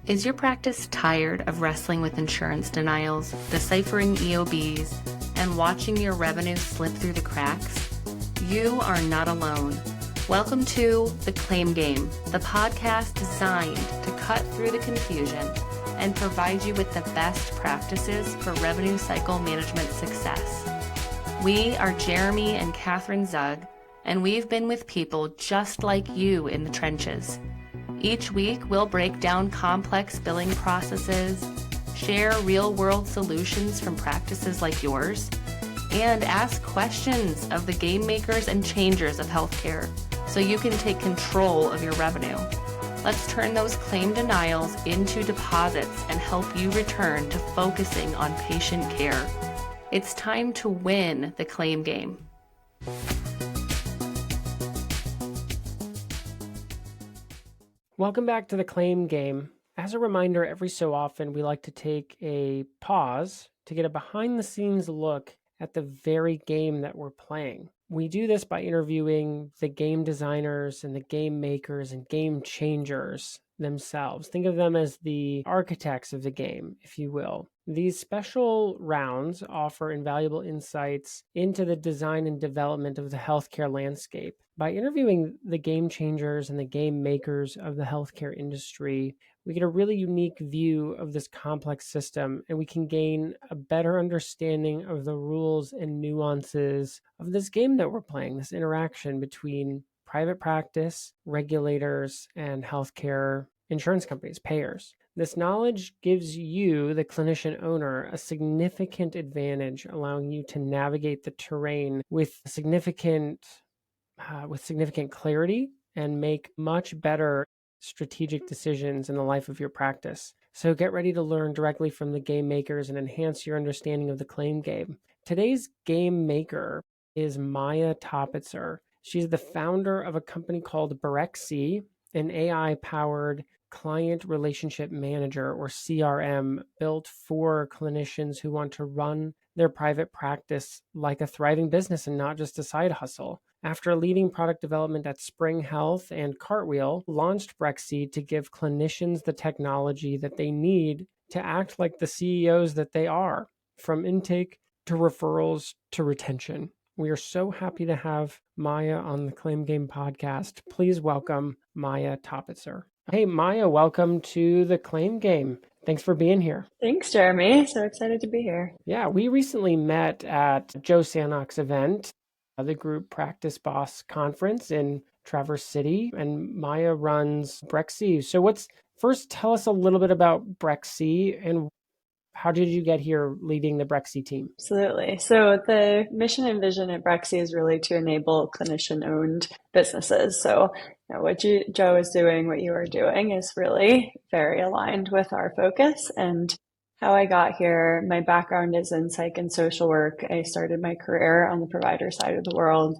Is your practice tired of wrestling with insurance denials, deciphering EOBs, and watching your revenue slip through the cracks? You are not alone. Welcome to The Claim Game, the podcast designed to cut through the confusion and provide you with the best practices for revenue cycle management success. We are Jeremy and Catherine Zug, and we've been with people just like you in the trenches. Each week, we'll break down complex billing processes, share real-world solutions from practices like yours, and ask questions of the game makers and changers of healthcare so you can take control of your revenue. Let's turn those claim denials into deposits and help you return to focusing on patient care. It's time to win the claim game. Welcome back to the Claim Game. As a reminder, every so often we like to take a pause to get a behind-the-scenes look at the very game that we're playing. We do this by interviewing the game designers and the game makers and game changers themselves. Think of them as the architects of the game, if you will. These special rounds offer invaluable insights into the design and development of the healthcare landscape. By interviewing the game changers and the game makers of the healthcare industry, we get a really unique view of this complex system, and we can gain a better understanding of the rules and nuances of this game that we're playing, this interaction between private practice, regulators, and healthcare insurance companies, payers. This knowledge gives you, the clinician owner, a significant advantage, allowing you to navigate the terrain with significant clarity and make much better strategic decisions in the life of your practice. So get ready to learn directly from the game makers and enhance your understanding of the claim game. Today's game maker is Maya Topitzer. She's the founder of a company called Breksey, an AI-powered client relationship manager, or CRM, built for clinicians who want to run their private practice like a thriving business and not just a side hustle. After leading product development at Spring Health and Cartwheel, launched Breksey to give clinicians the technology that they need to act like the CEOs that they are, from intake to referrals to retention. We are so happy to have Maya on the Claim Game podcast. Please welcome Maya Topitzer. Hey, Maya, welcome to the Claim Game. Thanks for being here. Thanks, Jeremy. So excited to be here. Yeah, we recently met at Joe Sanok's event, the Group Practice Boss Conference in Traverse City, and Maya runs Breksey. So first tell us a little bit about Breksey and how did you get here leading the Breksey team? Absolutely. So the mission and vision at Breksey is really to enable clinician-owned businesses. So what Joe is doing, what you are doing is really very aligned with our focus. And how I got here, my background is in psych and social work. I started my career on the provider side of the world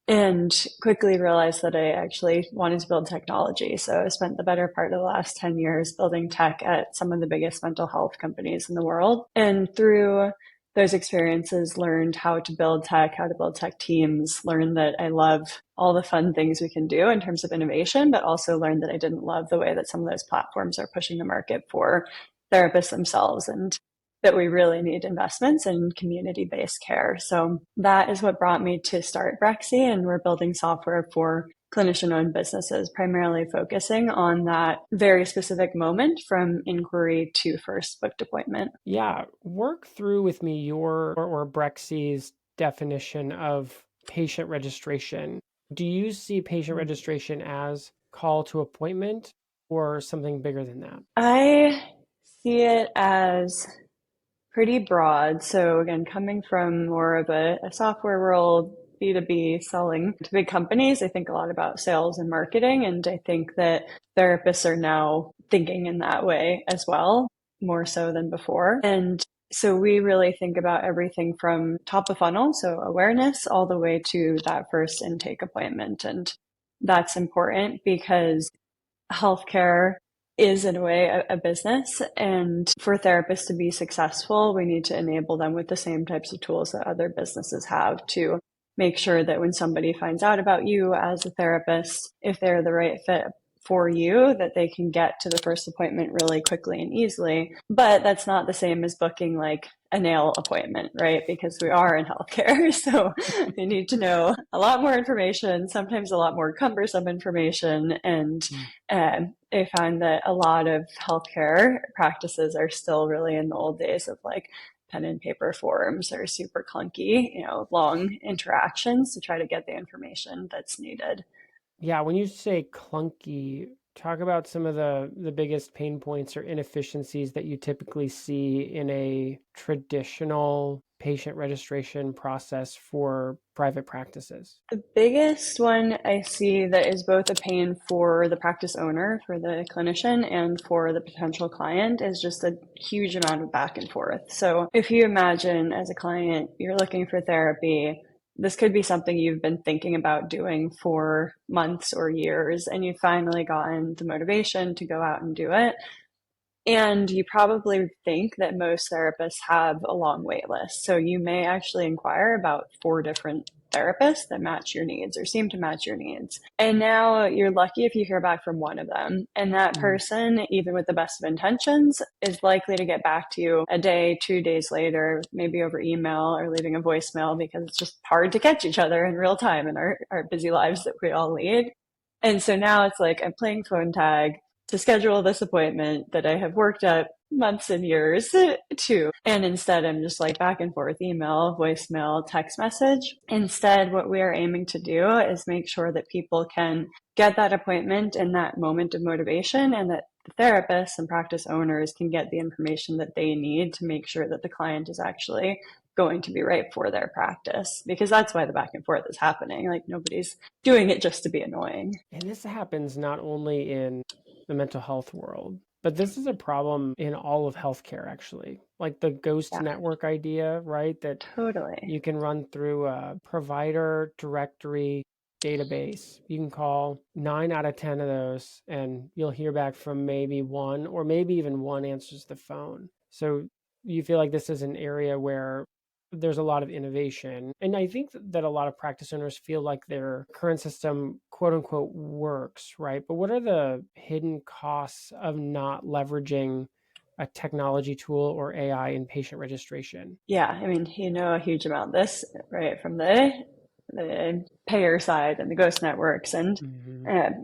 and quickly realized that I actually wanted to build technology. So I spent the better part of the last 10 years building tech at some of the biggest mental health companies in the world. And through those experiences, learned how to build tech, how to build tech teams, learned that I love all the fun things we can do in terms of innovation, but also learned that I didn't love the way that some of those platforms are pushing the market for therapists themselves, and that we really need investments in community-based care. So that is what brought me to start Breksey, and we're building software for clinician-owned businesses, primarily focusing on that very specific moment from inquiry to first booked appointment. Yeah, work through with me your or Breksey's definition of patient registration. Do you see patient registration as call to appointment or something bigger than that? I see it as pretty broad. So again, coming from more of a software world, B2B, selling to big companies, I think a lot about sales and marketing. And I think that therapists are now thinking in that way as well, more so than before. And so we really think about everything from top of funnel, so awareness, all the way to that first intake appointment. And that's important because healthcare is in a way a business. And for therapists to be successful, we need to enable them with the same types of tools that other businesses have to make sure that when somebody finds out about you as a therapist, if they're the right fit for you that they can get to the first appointment really quickly and easily. But that's not the same as booking like a nail appointment, right? Because we are in healthcare. So you need to know a lot more information, sometimes a lot more cumbersome information. And I find that a lot of healthcare practices are still really in the old days of like pen and paper forms or super clunky, long interactions to try to get the information that's needed. Yeah, when you say clunky, talk about some of the biggest pain points or inefficiencies that you typically see in a traditional patient registration process for private practices. The biggest one I see that is both a pain for the practice owner, for the clinician, and for the potential client is just a huge amount of back and forth. So if you imagine as a client, you're looking for therapy, this could be something you've been thinking about doing for months or years, and you've finally gotten the motivation to go out and do it. And you probably think that most therapists have a long wait list. So you may actually inquire about 4 different therapists that match your needs or seem to match your needs. And now you're lucky if you hear back from one of them. And that person, even with the best of intentions, is likely to get back to you a day, 2 days later, maybe over email or leaving a voicemail, because it's just hard to catch each other in real time in our busy lives that we all lead. And so now it's like I'm playing phone tag to schedule this appointment that I have worked at months and years to. And instead, I'm just like back and forth email, voicemail, text message. Instead, what we are aiming to do is make sure that people can get that appointment in that moment of motivation, and that the therapists and practice owners can get the information that they need to make sure that the client is actually going to be right for their practice, because that's why the back and forth is happening. Like nobody's doing it just to be annoying. And this happens not only in the mental health world, but this is a problem in all of healthcare, actually. Like the ghost network idea, right? That totally you can run through a provider directory database. You can call 9 out of 10 of those, and you'll hear back from maybe one, or maybe even one answers the phone. So you feel like this is an area where there's a lot of innovation. And I think that a lot of practice owners feel like their current system, quote unquote, works, right? But what are the hidden costs of not leveraging a technology tool or AI in patient registration? Yeah, I mean, a huge amount of this, right, from the payer side and the ghost networks. And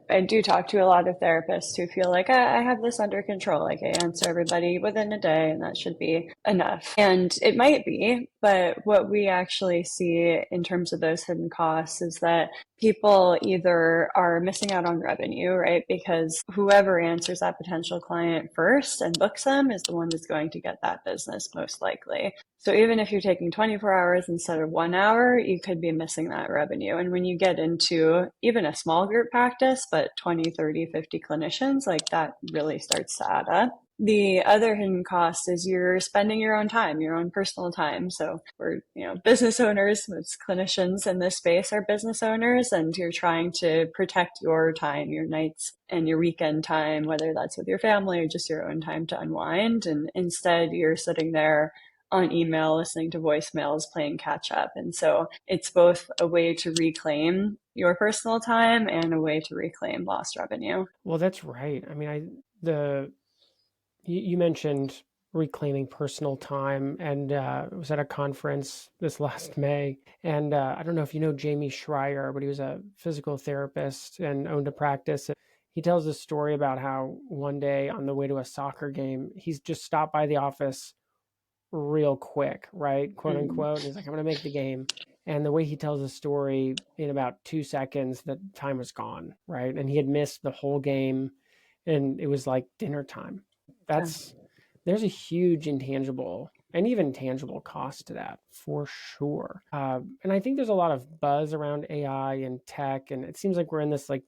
I do talk to a lot of therapists who feel like I have this under control. Like I answer everybody within a day and that should be enough. And it might be, but what we actually see in terms of those hidden costs is that people either are missing out on revenue, right? Because whoever answers that potential client first and books them is the one that's going to get that business most likely. So even if you're taking 24 hours instead of 1 hour, you could be missing that revenue. And when you get into even a small group practice, but 20, 30, 50 clinicians, like that really starts to add up. The other hidden cost is you're spending your own time, your own personal time. So we're, business owners, most clinicians in this space are business owners, and you're trying to protect your time, your nights and your weekend time, whether that's with your family or just your own time to unwind. And instead you're sitting there on email, listening to voicemails, playing catch up. And so it's both a way to reclaim your personal time and a way to reclaim lost revenue. Well, that's right. I mean, you mentioned reclaiming personal time, and I was at a conference this last May, and I don't know if you know Jamie Schreier, but he was a physical therapist and owned a practice. He tells a story about how one day on the way to a soccer game, he's just stopped by the office real quick, right? Quote unquote. And he's like, I'm going to make the game. And the way he tells the story, in about 2 seconds, the time was gone, right? And he had missed the whole game, and it was like dinner time. There's a huge intangible and even tangible cost to that, for sure. And I think there's a lot of buzz around AI and tech, and it seems like we're in this like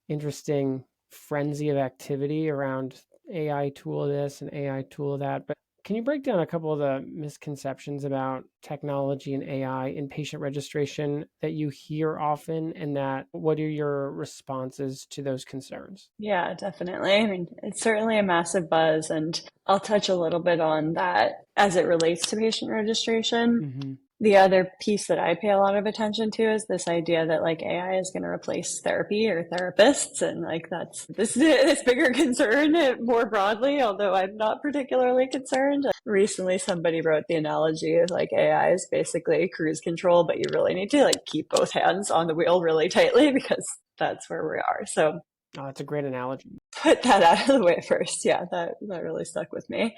interesting frenzy of activity around AI tool this and AI tool that. But can you break down a couple of the misconceptions about technology and AI in patient registration that you hear often, and what are your responses to those concerns? Yeah, definitely. I mean, it's certainly a massive buzz, and I'll touch a little bit on that as it relates to patient registration. The other piece that I pay a lot of attention to is this idea that like AI is going to replace therapy or therapists. And like that's this bigger concern more broadly, although I'm not particularly concerned. Recently, somebody wrote the analogy of like AI is basically cruise control, but you really need to like keep both hands on the wheel really tightly because that's where we are. So Oh, that's a great analogy. put that out of the way first. Yeah, that really stuck with me.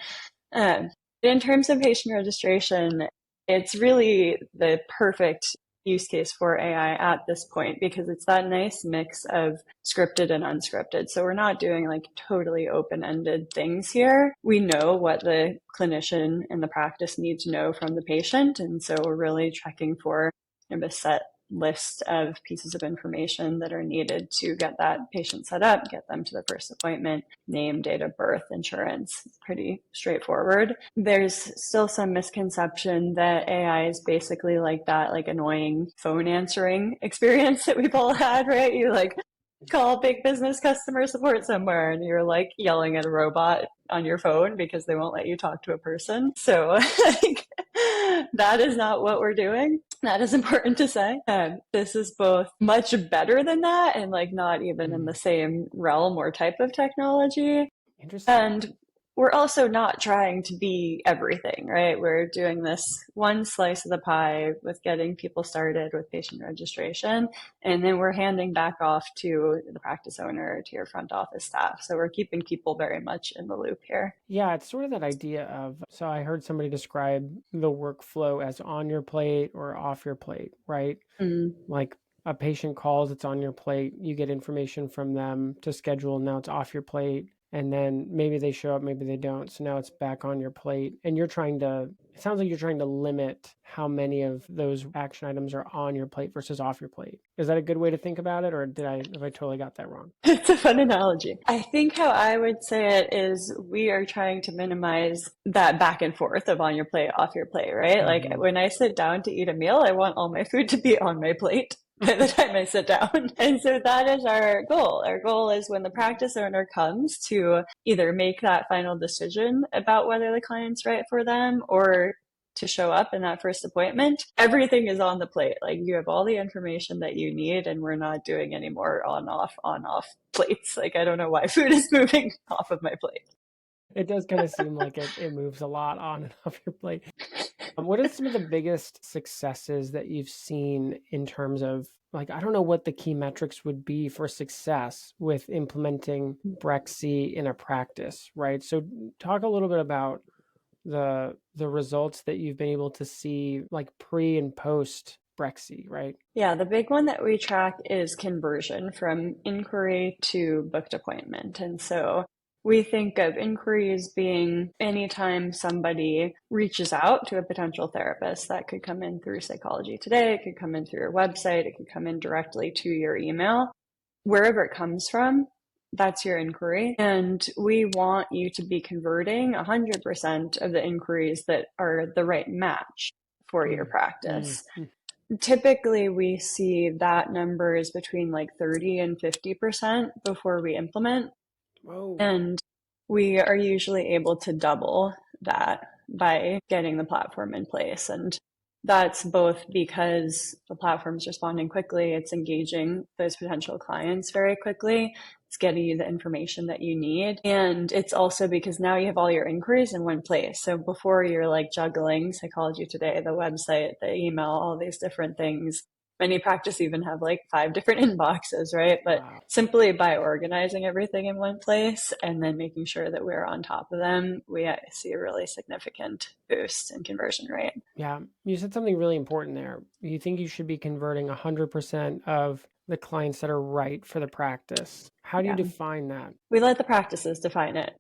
Um, in terms of patient registration, it's really the perfect use case for AI at this point because it's that nice mix of scripted and unscripted. So we're not doing like totally open-ended things here. We know what the clinician and the practice need to know from the patient. And so we're really checking for a set list of pieces of information that are needed to get that patient set up, get them to the first appointment, name, date of birth, insurance. It's pretty straightforward. There's still some misconception that AI is basically like that, like annoying phone answering experience that we've all had, right? You like call big business customer support somewhere and you're like yelling at a robot on your phone because they won't let you talk to a person. So like, that is not what we're doing. That is important to say. This is both much better than that and like not even in the same realm or type of technology. Interesting. And we're also not trying to be everything, right? We're doing this one slice of the pie with getting people started with patient registration, and then we're handing back off to the practice owner, to your front office staff. So we're keeping people very much in the loop here. Yeah, it's sort of that idea of, so I heard somebody describe the workflow as on your plate or off your plate, right? Like a patient calls, it's on your plate, you get information from them to schedule, now it's off your plate. And then maybe they show up, maybe they don't. So now it's back on your plate. And you're trying to, it sounds like you're trying to limit how many of those action items are on your plate versus off your plate. Is that a good way to think about it? Or have I totally got that wrong? It's a fun analogy. I think how I would say it is we are trying to minimize that back and forth of on your plate, off your plate, right? Like when I sit down to eat a meal, I want all my food to be on my plate by the time I sit down. And so that is our goal. Our goal is when the practice owner comes to either make that final decision about whether the client's right for them or to show up in that first appointment, everything is on the plate. Like you have all the information that you need and we're not doing any more on off plates. Like I don't know why food is moving off of my plate. It does kind of seem like it moves a lot on and off your plate. What are some of the biggest successes that you've seen in terms of, like, I don't know what the key metrics would be for success with implementing Breksey in a practice, right? So talk a little bit about the results that you've been able to see, like pre and post Breksey, right? Yeah, the big one that we track is conversion from inquiry to booked appointment. And so we think of inquiries being anytime somebody reaches out to a potential therapist. That could come in through Psychology Today, it could come in through your website, it could come in directly to your email. Wherever it comes from, that's your inquiry. And we want you to be converting 100% of the inquiries that are the right match for your practice. Typically, we see that number is between like 30 and 50% before we implement. Whoa. And we are usually able to double that by getting the platform in place. And that's both because the platform is responding quickly, it's engaging those potential clients very quickly, it's getting you the information that you need. And it's also because now you have all your inquiries in one place. So before you're like juggling Psychology Today, the website, the email, all these different things. Many practice even have like 5 different inboxes, right? But Wow. Simply by organizing everything in one place and then making sure that we're on top of them, we see a really significant boost in conversion rate. Yeah, you said something really important there. You think you should be converting 100% of the clients that are right for the practice. How do you define that? We let the practices define it.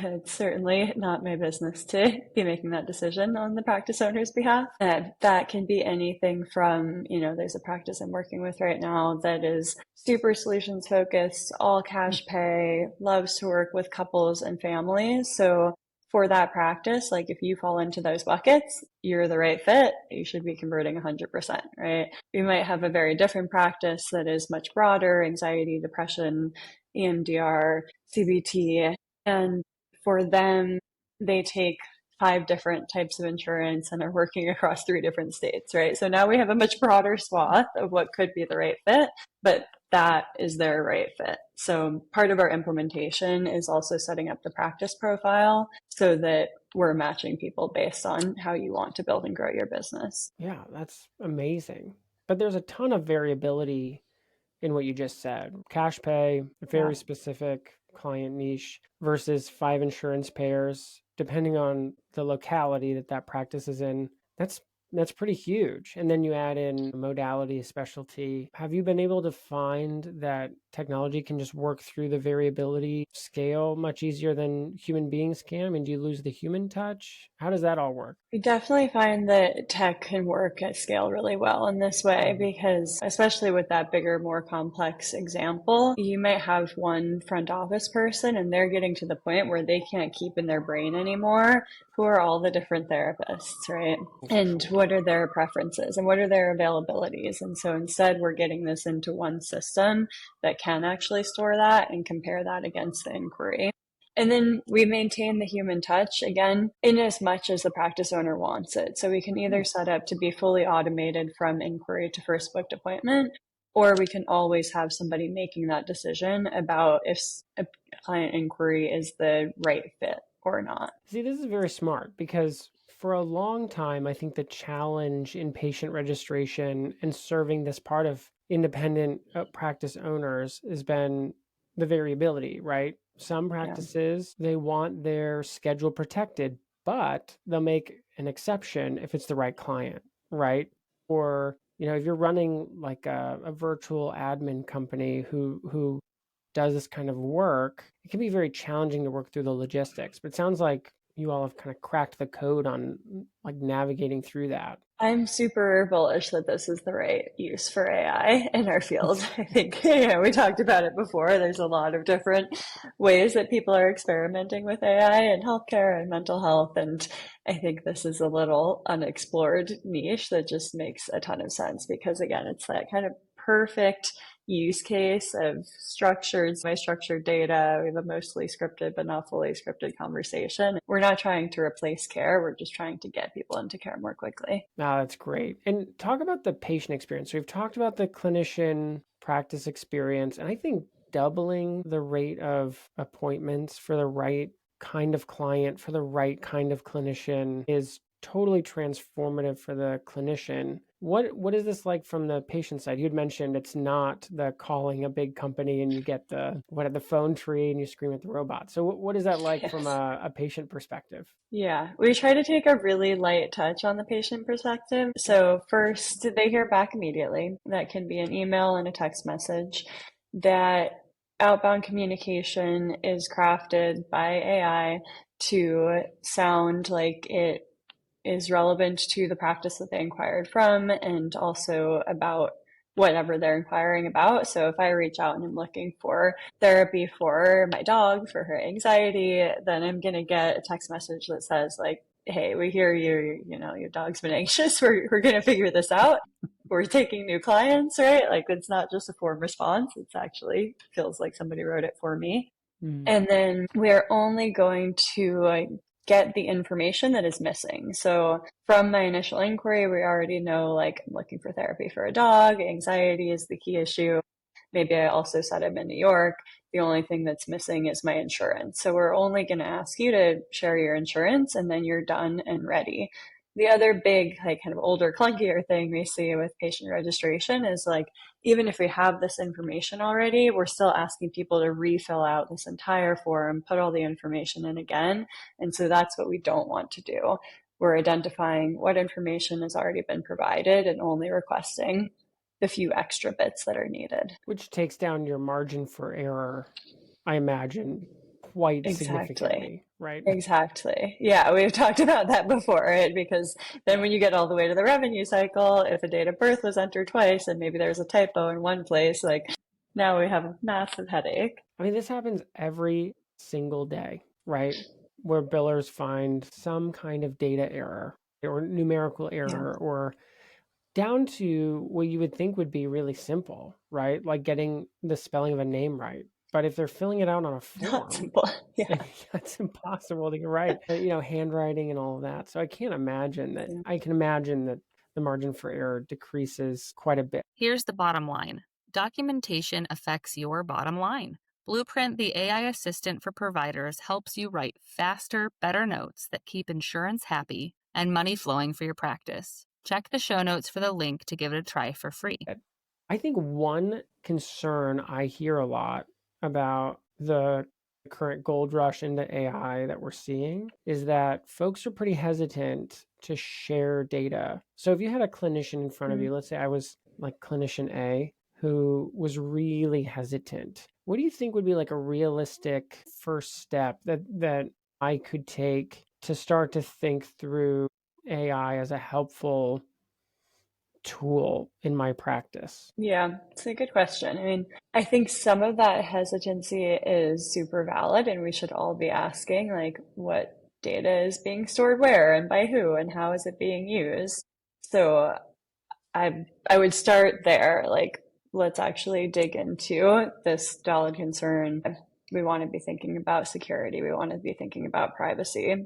It's certainly not my business to be making that decision on the practice owner's behalf. That can be anything from, there's a practice I'm working with right now that is super solutions focused, all cash pay, loves to work with couples and families. So for that practice, like if you fall into those buckets, you're the right fit, you should be converting 100%, right? We might have a very different practice that is much broader, anxiety, depression, EMDR, CBT, and for them, they take 5 different types of insurance and are working across 3 different states, right? So now we have a much broader swath of what could be the right fit, but that is their right fit. So part of our implementation is also setting up the practice profile so that we're matching people based on how you want to build and grow your business. Yeah, that's amazing. But there's a ton of variability in what you just said. Cash pay, Yeah. very specific client niche versus 5 insurance payers, depending on the locality that that practice is in. That's pretty huge. And then you add in modality, specialty. Have you been able to find that technology can just work through the variability scale much easier than human beings can? I mean, do you lose the human touch? How does that all work? We definitely find that tech can work at scale really well in this way because, especially with that bigger, more complex example, you might have one front office person and they're getting to the point where they can't keep in their brain anymore who are all the different therapists, right? And what are their preferences and what are their availabilities? And so instead, we're getting this into one system that can actually store that and compare that against the inquiry. And then we maintain the human touch again, in as much as the practice owner wants it. So we can either set up to be fully automated from inquiry to first booked appointment, or we can always have somebody making that decision about if a client inquiry is the right fit or not. See, this is very smart because for a long time, I think the challenge in patient registration and serving this part of independent practice owners has been the variability, right? Some practices, they want their schedule protected, but they'll make an exception if it's the right client, right? Or, if you're running like a virtual admin company who does this kind of work, it can be very challenging to work through the logistics. But it sounds like you all have kind of cracked the code on like navigating through that. I'm super bullish that this is the right use for AI in our field. I think, we talked about it before. There's a lot of different ways that people are experimenting with AI in healthcare and mental health. And I think this is a little unexplored niche that just makes a ton of sense because, again, it's that kind of perfect use case of semi-structured data. We have a mostly scripted but not fully scripted conversation. We're not trying to replace care. We're just trying to get people into care more quickly. Oh, that's great. And talk about the patient experience. So we've talked about the clinician practice experience, and I think doubling the rate of appointments for the right kind of client, for the right kind of clinician is totally transformative for the clinician. What is this like from the patient side? You had mentioned it's not the calling a big company and you get the phone tree and you scream at the robot. So what is that like from a patient perspective? Yeah, we try to take a really light touch on the patient perspective. So first, they hear back immediately. That can be an email and a text message. That outbound communication is crafted by AI to sound like it is relevant to the practice that they inquired from and also about whatever they're inquiring about. So if I reach out and I'm looking for therapy for my dog, for her anxiety, then I'm going to get a text message that says like, hey, we hear you, your dog's been anxious. We're going to figure this out. We're taking new clients, right? Like it's not just a form response. It's actually feels like somebody wrote it for me. And then we're only going to get the information that is missing. So from my initial inquiry, we already know like I'm looking for therapy for a dog, anxiety is the key issue. Maybe I also said I'm in New York. The only thing that's missing is my insurance. So we're only going to ask you to share your insurance and then you're done and ready. The other big, like kind of older, clunkier thing we see with patient registration is like, even if we have this information already, we're still asking people to refill out this entire form, put all the information in again. And so that's what we don't want to do. We're identifying what information has already been provided and only requesting the few extra bits that are needed. Which takes down your margin for error, I imagine, quite significantly, right? Exactly. Yeah, we've talked about that before, right? Because then when you get all the way to the revenue cycle, if a date of birth was entered twice and maybe there's a typo in one place, like now we have a massive headache. I mean, this happens every single day, right? Where billers find some kind of data error or numerical error or down to what you would think would be really simple, right? Like getting the spelling of a name right. But if they're filling it out on a form, Not simple. Yeah. that's possible to write, handwriting and all of that. So I can imagine that the margin for error decreases quite a bit. Here's the bottom line. Documentation affects your bottom line. Blueprint, the AI assistant for providers, helps you write faster, better notes that keep insurance happy and money flowing for your practice. Check the show notes for the link to give it a try for free. I think one concern I hear a lot about the current gold rush into AI that we're seeing is that folks are pretty hesitant to share data. So if you had a clinician in front of you, let's say I was like clinician A, who was really hesitant, what do you think would be like a realistic first step that I could take to start to think through AI as a helpful tool in my practice? Yeah, it's a good question. I mean, I think some of that hesitancy is super valid, and we should all be asking, like, what data is being stored where and by who, and how is it being used? So I would start there. Like, let's actually dig into this valid concern. We want to be thinking about security. We want to be thinking about privacy.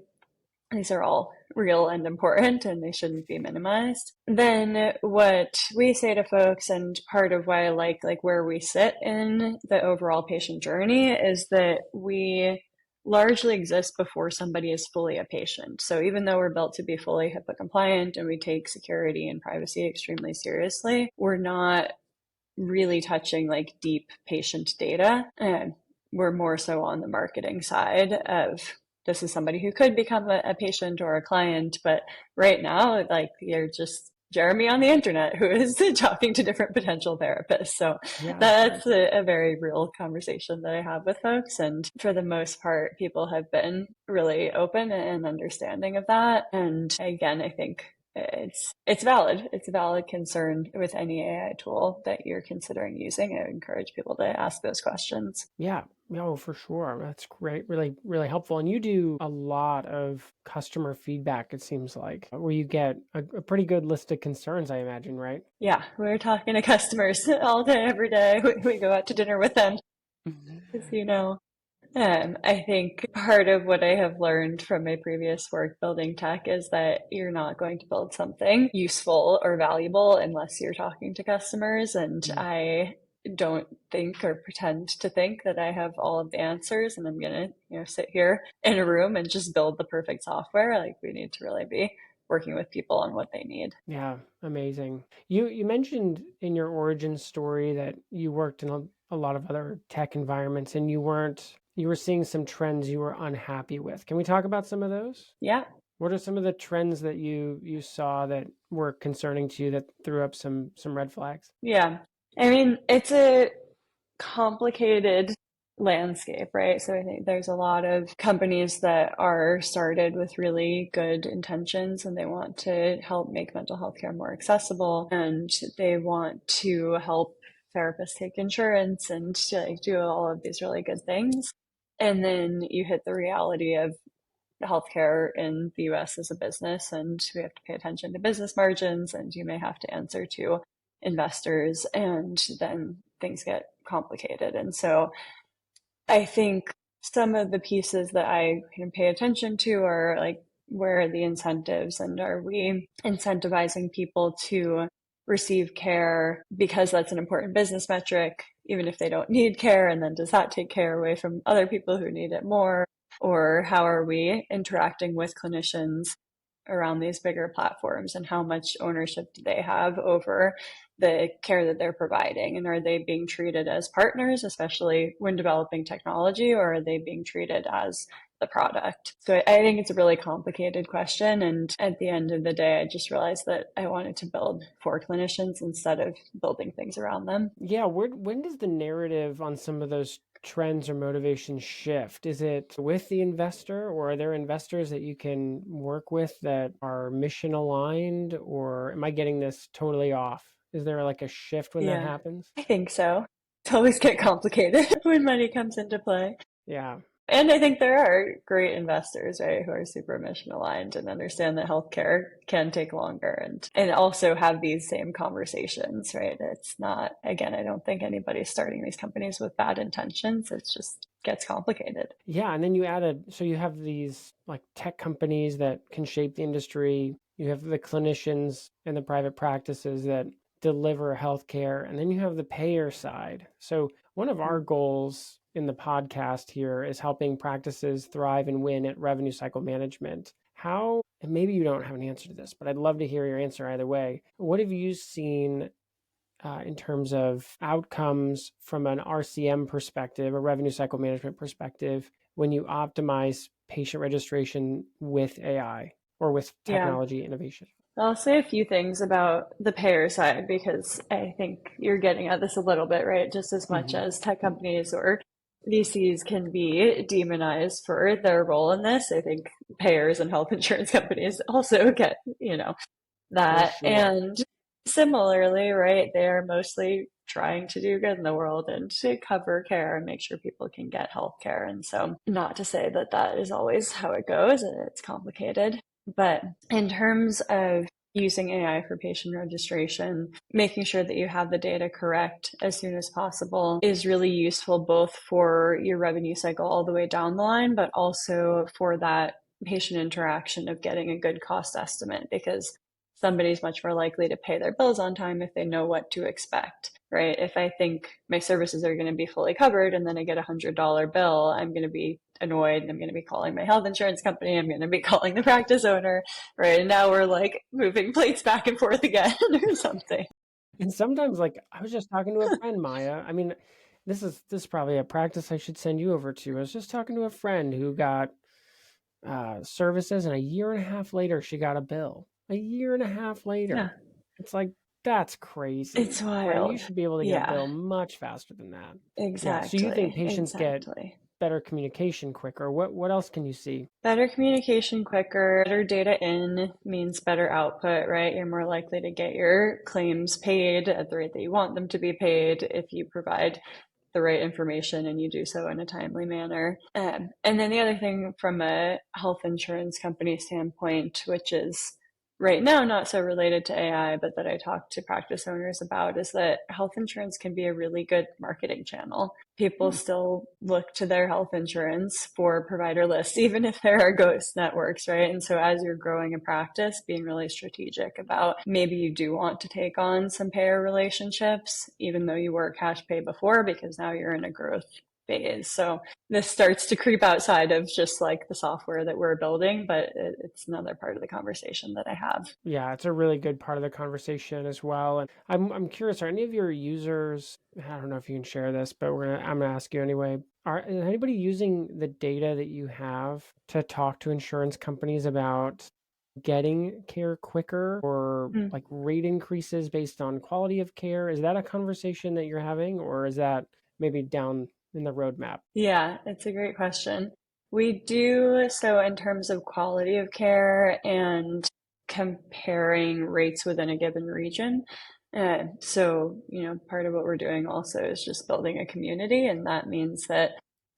These are all real and important, and they shouldn't be minimized. Then what we say to folks, and part of why I like where we sit in the overall patient journey, is that we largely exist before somebody is fully a patient. So even though we're built to be fully HIPAA compliant and we take security and privacy extremely seriously, we're not really touching like deep patient data. And we're more so on the marketing side of, this is somebody who could become a patient or a client, but right now, like, you're just Jeremy on the internet who is talking to different potential therapists. So that's a very real conversation that I have with folks. And for the most part, people have been really open and understanding of that. And again, I think it's valid. It's a valid concern with any AI tool that you're considering using. I encourage people to ask those questions. Yeah, no, for sure. That's great. Really, really helpful. And you do a lot of customer feedback, it seems like, where you get a pretty good list of concerns, I imagine, right? Yeah, we're talking to customers all day, every day. We go out to dinner with them, as you know. I think part of what I have learned from my previous work building tech is that you're not going to build something useful or valuable unless you're talking to customers. And I don't think or pretend to think that I have all of the answers and I'm going to, sit here in a room and just build the perfect software. Like, we need to really be working with people on what they need. Yeah, amazing. You mentioned in your origin story that you worked in a lot of other tech environments and you were seeing some trends you were unhappy with. Can we talk about some of those? Yeah. What are some of the trends that you saw that were concerning to you that threw up some red flags? Yeah. I mean, it's a complicated landscape, right? So I think there's a lot of companies that are started with really good intentions and they want to help make mental health care more accessible and they want to help therapists take insurance and do all of these really good things. And then you hit the reality of healthcare in the US as a business, and we have to pay attention to business margins, and you may have to answer to investors, and then things get complicated. And so I think some of the pieces that I can pay attention to are like, where are the incentives, and are we incentivizing people to receive care because that's an important business metric, even if they don't need care? And then does that take care away from other people who need it more? Or how are we interacting with clinicians around these bigger platforms, and how much ownership do they have over the care that they're providing? And are they being treated as partners, especially when developing technology, or are they being treated as the product? So I think it's a really complicated question. And at the end of the day, I just realized that I wanted to build for clinicians instead of building things around them. Yeah, when does the narrative on some of those trends or motivations shift? Is it with the investor, or are there investors that you can work with that are mission aligned, or am I getting this totally off? Is there like a shift when that happens? I think so. It's always get complicated when money comes into play. Yeah. And I think there are great investors, right, who are super mission aligned and understand that healthcare can take longer and also have these same conversations, right? It's not, again, I don't think anybody's starting these companies with bad intentions. It just gets complicated. Yeah, and then you so you have these like tech companies that can shape the industry. You have the clinicians and the private practices that deliver healthcare, and then you have the payer side. So one of our goals in the podcast here is helping practices thrive and win at revenue cycle management. How, and maybe you don't have an answer to this, but I'd love to hear your answer either way. What have you seen in terms of outcomes from an RCM perspective, a revenue cycle management perspective, when you optimize patient registration with AI or with Yeah. technology innovation? I'll say a few things about the payer side because I think you're getting at this a little bit, right? Just as much as tech companies or VCs can be demonized for their role in this, I think payers and health insurance companies also get, that. For sure. And similarly, right, they're mostly trying to do good in the world and to cover care and make sure people can get health care. And so, not to say that that is always how it goes, and it's complicated. But in terms of using AI for patient registration, making sure that you have the data correct as soon as possible is really useful both for your revenue cycle all the way down the line, but also for that patient interaction of getting a good cost estimate because somebody's much more likely to pay their bills on time if they know what to expect, right? If I think my services are going to be fully covered and then I get $100 bill, I'm going to be annoyed and I'm going to be calling my health insurance company. I'm going to be calling the practice owner, right? And now we're like moving plates back and forth again or something. And sometimes, like, I was just talking to a friend, Maya. I mean, this is probably a practice I should send you over to. I was just talking to a friend who got services, and a year and a half later, she got a bill. A year and a half later. Yeah. It's like, that's crazy. It's Right? You wild. should be able to get a Yeah, bill much faster than that. Yeah. So you think exactly. patients get Exactly. better communication quicker? What else can you see? Better communication quicker, better data in means better output, right? You're more likely to get your claims paid at the rate that you want them to be paid if you provide the right information and you do so in a timely manner. And then the other thing from a health insurance company standpoint, which is right now not so related to AI, but that I talk to practice owners about, is that health insurance can be a really good marketing channel. People still look to their health insurance for provider lists, even if there are ghost networks, right? And so as you're growing a practice, being really strategic about maybe you do want to take on some payer relationships, even though you were cash pay before, because now you're in a growth phase. So this starts to creep outside of just like the software that we're building, but it's another part of the conversation that I have. Yeah, it's a really good part of the conversation as well. And I'm curious, are any of your users, I don't know if you can share this, but I'm gonna ask you anyway. Is anybody using the data that you have to talk to insurance companies about getting care quicker or like rate increases based on quality of care? Is that a conversation that you're having, or is that maybe down in the roadmap? Yeah, it's a great question. We do so in terms of quality of care and comparing rates within a given region. So, part of what we're doing also is just building a community, and that means that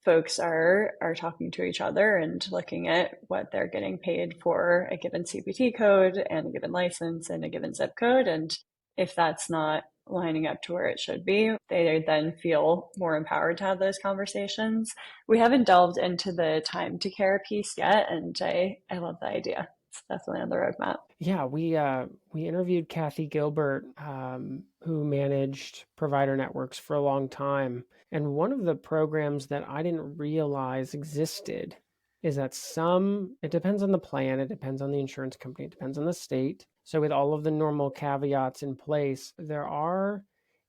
folks are talking to each other and looking at what they're getting paid for a given CPT code and a given license and a given zip code. And if that's not lining up to where it should be, they then feel more empowered to have those conversations. We haven't delved into the time to care piece yet, and I love the idea. It's definitely on the roadmap. Yeah, we interviewed Kathy Gilbert, who managed provider networks for a long time. And one of the programs that I didn't realize existed is that it depends on the plan, it depends on the insurance company, it depends on the state. So with all of the normal caveats in place, there are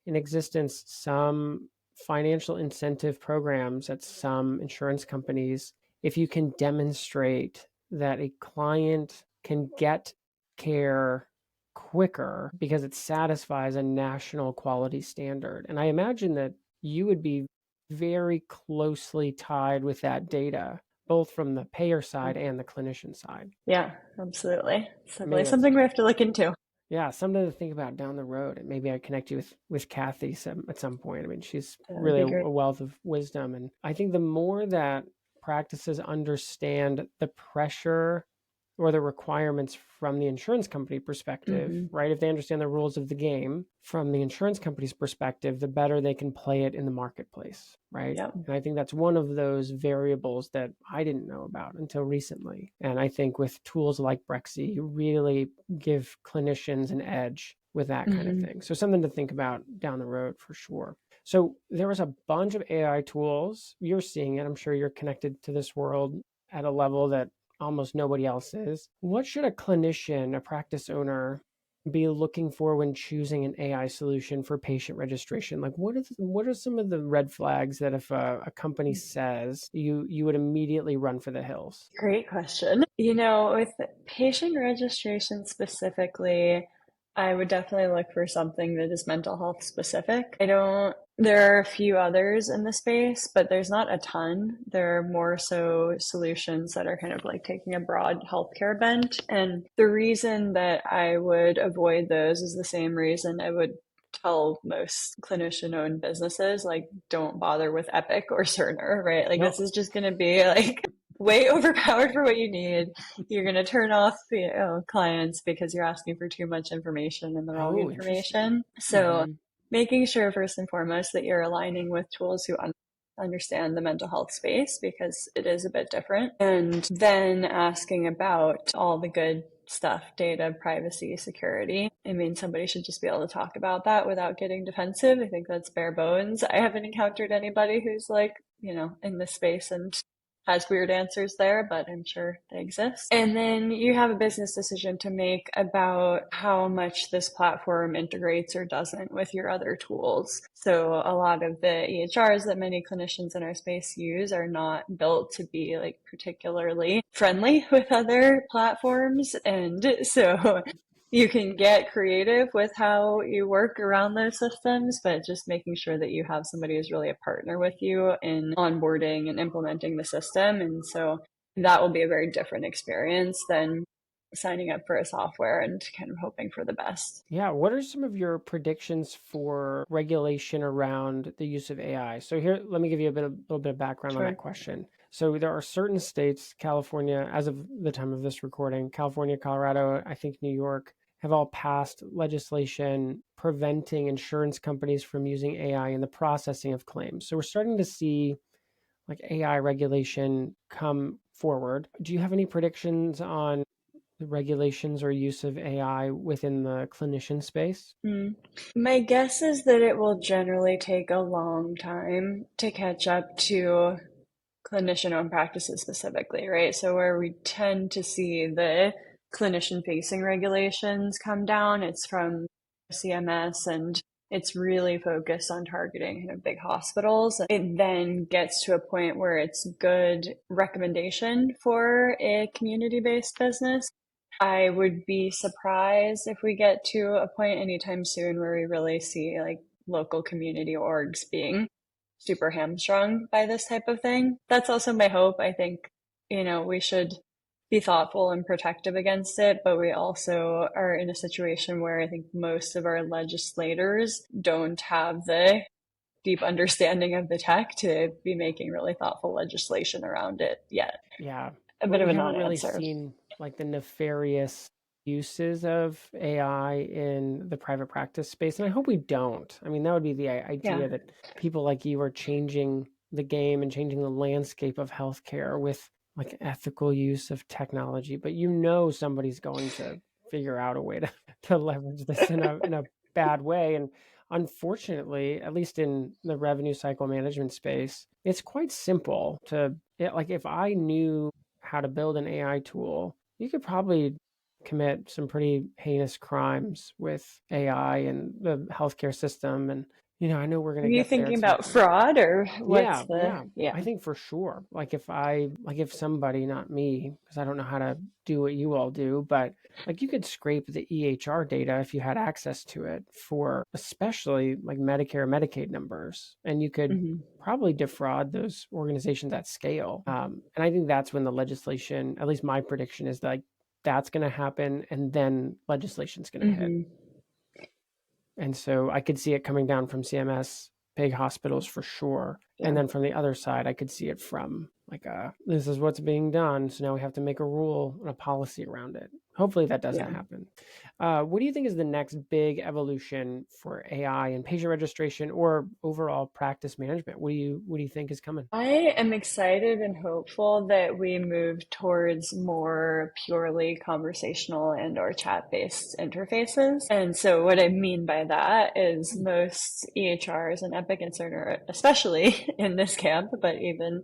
in existence some financial incentive programs at some insurance companies if you can demonstrate that a client can get care quicker because it satisfies a national quality standard. And I imagine that you would be very closely tied with that data, both from the payer side and the clinician side. Yeah, absolutely. It's definitely Maybe that's something we have to look into. yeah, something to think about down the road. And maybe I connect you with Kathy at some point. I mean, she's That would really be a great. wealth of wisdom. And I think the more that practices understand the pressure or the requirements from the insurance company perspective, right? If they understand the rules of the game from the insurance company's perspective, the better they can play it in the marketplace, right? Yep. And I think that's one of those variables that I didn't know about until recently. And I think with tools like Breksey, you really give clinicians an edge with that kind of thing. So something to think about down the road for sure. So there was a bunch of AI tools. You're seeing it. I'm sure you're connected to this world at a level that almost nobody else is. What should a clinician, a practice owner, be looking for when choosing an AI solution for patient registration? Like, what are some of the red flags that if a company says, you would immediately run for the hills? Great question. With patient registration specifically, I would definitely look for something that is mental health specific. There are a few others in the space, but there's not a ton. There are more so solutions that are kind of like taking a broad healthcare bent. And the reason that I would avoid those is the same reason I would tell most clinician owned businesses, like, don't bother with Epic or Cerner, right? Like, this is just going to be like way overpowered for what you need. You're going to turn off clients because you're asking for too much information and the wrong information. So making sure first and foremost that you're aligning with tools who understand the mental health space, because it is a bit different, and then asking about all the good stuff: data, privacy, security. I mean, somebody should just be able to talk about that without getting defensive. I think that's bare bones. I haven't encountered anybody who's like, in this space and has weird answers there, but I'm sure they exist. And then you have a business decision to make about how much this platform integrates or doesn't with your other tools. So a lot of the EHRs that many clinicians in our space use are not built to be like particularly friendly with other platforms. And so you can get creative with how you work around those systems, but just making sure that you have somebody who's really a partner with you in onboarding and implementing the system. And so that will be a very different experience than signing up for a software and kind of hoping for the best. Yeah. What are some of your predictions for regulation around the use of AI? So here, let me give you a little bit of background on that question. So there are certain states, California, as of the time of this recording, California, Colorado, I think New York, have all passed legislation preventing insurance companies from using AI in the processing of claims. So we're starting to see like AI regulation come forward. Do you have any predictions on the regulations or use of AI within the clinician space? My guess is that it will generally take a long time to catch up to clinician-owned practices specifically, right? So where we tend to see the clinician-facing regulations come down, it's from CMS, and it's really focused on targeting kind of big hospitals. It then gets to a point where it's good recommendation for a community-based business. I would be surprised if we get to a point anytime soon where we really see like local community orgs being super hamstrung by this type of thing. That's also my hope. I think, we should be thoughtful and protective against it, but we also are in a situation where I think most of our legislators don't have the deep understanding of the tech to be making really thoughtful legislation around it yet. Yeah. A bit of a We haven't really non-answer. seen like the nefarious uses of AI in the private practice space. And I hope we don't. I mean, that would be the idea that people like you are changing the game and changing the landscape of healthcare with like ethical use of technology. But somebody's going to figure out a way to leverage this in a bad way. And unfortunately, at least in the revenue cycle management space, it's quite simple like if I knew how to build an AI tool, you could probably commit some pretty heinous crimes with AI and the healthcare system. And, I know we're going Are to you get there thinking at some about point. fraud or Yeah, what's the, I think for sure. Like if somebody, not me, because I don't know how to do what you all do, but like you could scrape the EHR data if you had access to it for especially like Medicare, Medicaid numbers, and you could probably defraud those organizations at scale. And I think that's when the legislation, at least my prediction is like that's going to happen, and then legislation's going to hit. And so I could see it coming down from CMS, big hospitals for sure. Yeah. And then from the other side, I could see it from like this is what's being done, so now we have to make a rule and a policy around it. Hopefully that doesn't happen. What do you think is the next big evolution for AI in patient registration or overall practice management? What do you think is coming? I am excited and hopeful that we move towards more purely conversational and or chat-based interfaces. And so what I mean by that is most EHRs and Epic and Cerner, especially in this camp, but even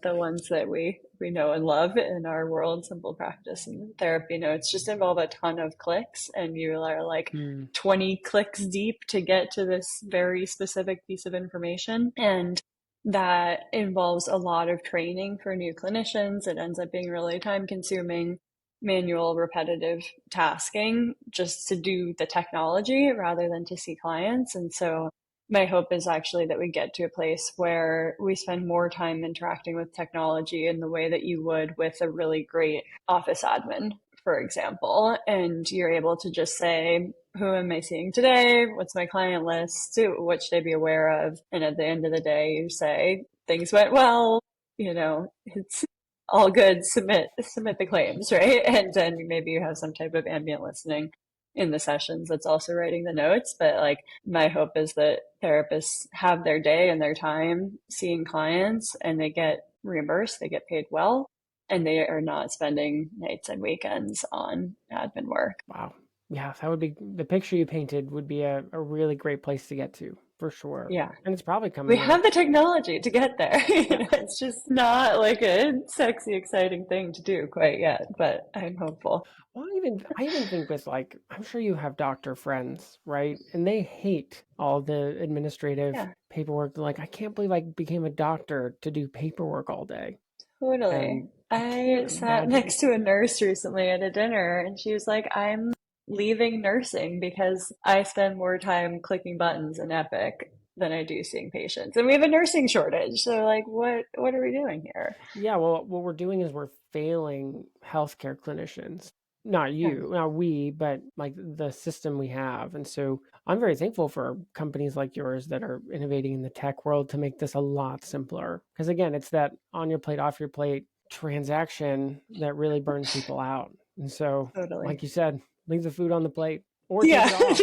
the ones that we know and love in our world, simple practice and therapy notes, just involve a ton of clicks, and you are like 20 clicks deep to get to this very specific piece of information. And that involves a lot of training for new clinicians. It ends up being really time consuming, manual, repetitive tasking just to do the technology rather than to see clients. And so my hope is actually that we get to a place where we spend more time interacting with technology in the way that you would with a really great office admin, for example. And you're able to just say, who am I seeing today? What's my client list? What should I be aware of? And at the end of the day, you say, things went well, it's all good, submit the claims, right? And then maybe you have some type of ambient listening in the sessions that's also writing the notes. But like, my hope is that therapists have their day and their time seeing clients, and they get reimbursed, they get paid well, and they are not spending nights and weekends on admin work. Wow. Yeah, that would be the picture you painted would be a really great place to get to, for sure. Yeah. And it's probably coming. We have the technology to get there. It's just not like a sexy, exciting thing to do quite yet, but I'm hopeful. Well, I even think with like, I'm sure you have doctor friends, right? And they hate all the administrative paperwork. They're like, I can't believe I became a doctor to do paperwork all day. Totally. I sat next to a nurse recently at a dinner, and she was like, I'm leaving nursing because I spend more time clicking buttons in Epic than I do seeing patients. And we have a nursing shortage. So like, what are we doing here? Yeah, well, what we're doing is we're failing healthcare clinicians. Not you, not we, but like the system we have. And so I'm very thankful for companies like yours that are innovating in the tech world to make this a lot simpler. Because again, it's that on your plate, off your plate transaction that really burns people out. And so, like you said, leave the food on the plate or take it off.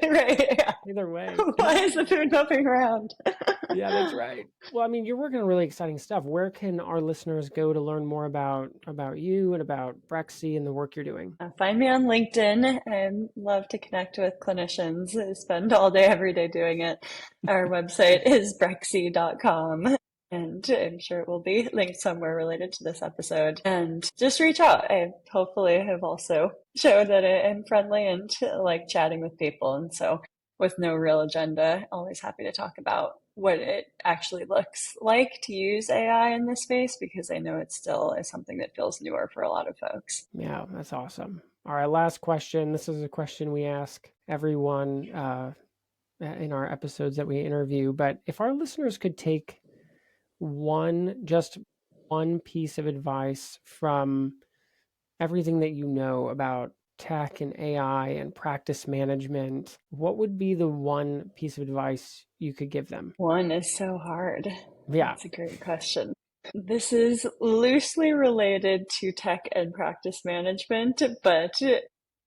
Right. Yeah. Either way. Why is the food moving around? Yeah, that's right. Well, I mean, you're working on really exciting stuff. Where can our listeners go to learn more about you and about Breksey and the work you're doing? Find me on LinkedIn. I love to connect with clinicians. I spend all day, every day doing it. Our website is breksey.com. And I'm sure it will be linked somewhere related to this episode. And just reach out. I hopefully have also shown that I'm friendly and like chatting with people. And so with no real agenda, always happy to talk about what it actually looks like to use AI in this space, because I know it still is something that feels newer for a lot of folks. Yeah, that's awesome. All right, last question. This is a question we ask everyone in our episodes that we interview. But if our listeners could take just one piece of advice from everything that you know about tech and AI and practice management, what would be the one piece of advice you could give them? One is so hard. Yeah. That's a great question. This is loosely related to tech and practice management, but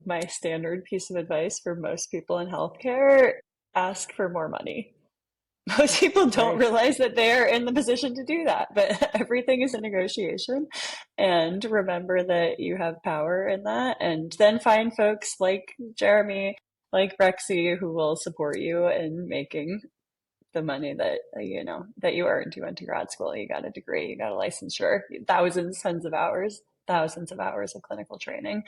my standard piece of advice for most people in healthcare, ask for more money. Most people don't realize that they're in the position to do that, but everything is a negotiation. And remember that you have power in that. And then find folks like Jeremy, like Breksey, who will support you in making the money that you earned. You went to grad school, you got a degree, you got a licensure, tons of hours, thousands of hours of clinical training,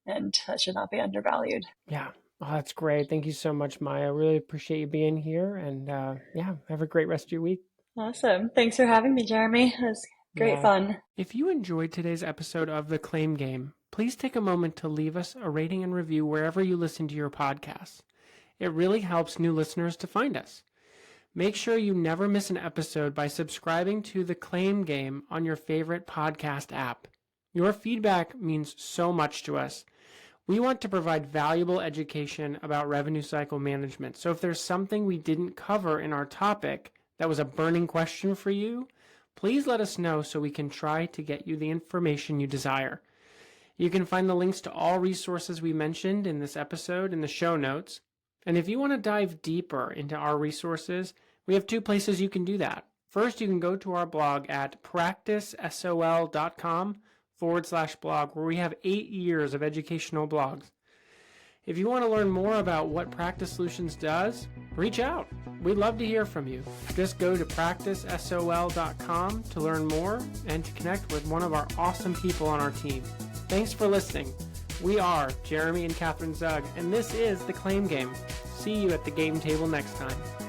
and that should not be undervalued. Yeah. Oh, that's great. Thank you so much, Maya. Really appreciate you being here. And have a great rest of your week. Awesome. Thanks for having me, Jeremy. It was great fun. If you enjoyed today's episode of The Claim Game, please take a moment to leave us a rating and review wherever you listen to your podcasts. It really helps new listeners to find us. Make sure you never miss an episode by subscribing to The Claim Game on your favorite podcast app. Your feedback means so much to us. We want to provide valuable education about revenue cycle management. So if there's something we didn't cover in our topic that was a burning question for you, please let us know so we can try to get you the information you desire. You can find the links to all resources we mentioned in this episode in the show notes. And if you want to dive deeper into our resources, we have 2 places you can do that. First, you can go to our blog at practicesol.com/blog, where we have 8 years of educational blogs. If you want to learn more about what Practice Solutions does, reach out. We'd love to hear from you. Just go to practicesol.com to learn more and to connect with one of our awesome people on our team. Thanks for listening. We are Jeremy and Catherine Zug, and this is The Claim Game. See you at the game table next time.